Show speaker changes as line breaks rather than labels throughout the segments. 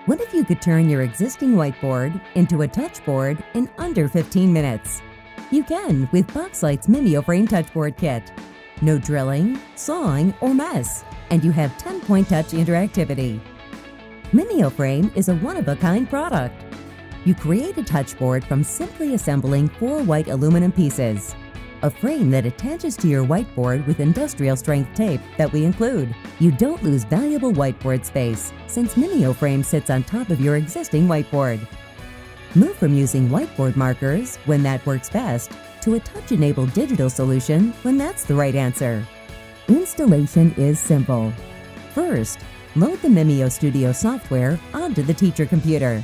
What if you could turn your existing whiteboard into a touchboard in under 15 minutes? You can with Boxlight's MimioFrame touchboard kit. No drilling, sawing, or mess, and you have 10-point touch interactivity. MimioFrame is a one-of-a-kind product. You create a touchboard from simply assembling 4 white aluminum pieces, a frame that attaches to your whiteboard with industrial-strength tape that we include. You don't lose valuable whiteboard space since MimioFrame sits on top of your existing whiteboard. Move from using whiteboard markers, when that works best, to a touch-enabled digital solution when that's the right answer. Installation is simple. First, load the Mimio Studio software onto the teacher computer.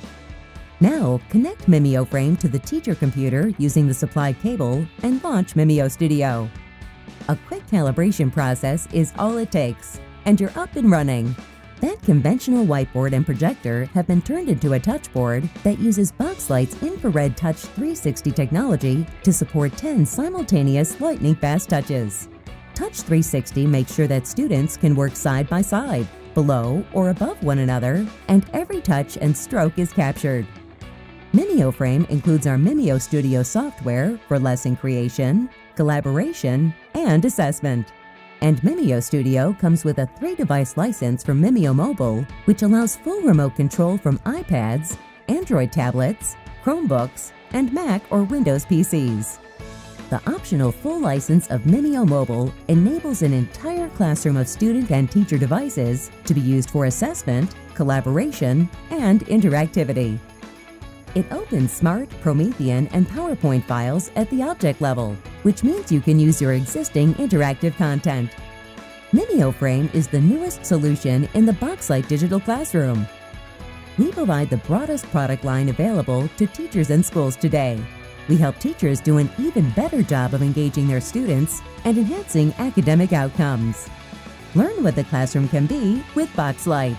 Now, connect MimioFrame to the teacher computer using the supplied cable and launch Mimio Studio. A quick calibration process is all it takes, and you're up and running. That conventional whiteboard and projector have been turned into a touchboard that uses Boxlight's Infrared Touch 360 technology to support 10 simultaneous lightning-fast touches. Touch 360 makes sure that students can work side by side, below or above one another, and every touch and stroke is captured. MimioFrame includes our Mimio Studio software for lesson creation, collaboration, and assessment. And Mimio Studio comes with a 3-device license from Mimio Mobile, which allows full remote control from iPads, Android tablets, Chromebooks, and Mac or Windows PCs. The optional full license of Mimio Mobile enables an entire classroom of student and teacher devices to be used for assessment, collaboration, and interactivity. It opens Smart, Promethean, and PowerPoint files at the object level, which means you can use your existing interactive content. MimioFrame is the newest solution in the Boxlight digital classroom. We provide the broadest product line available to teachers and schools today. We help teachers do an even better job of engaging their students and enhancing academic outcomes. Learn what the classroom can be with Boxlight.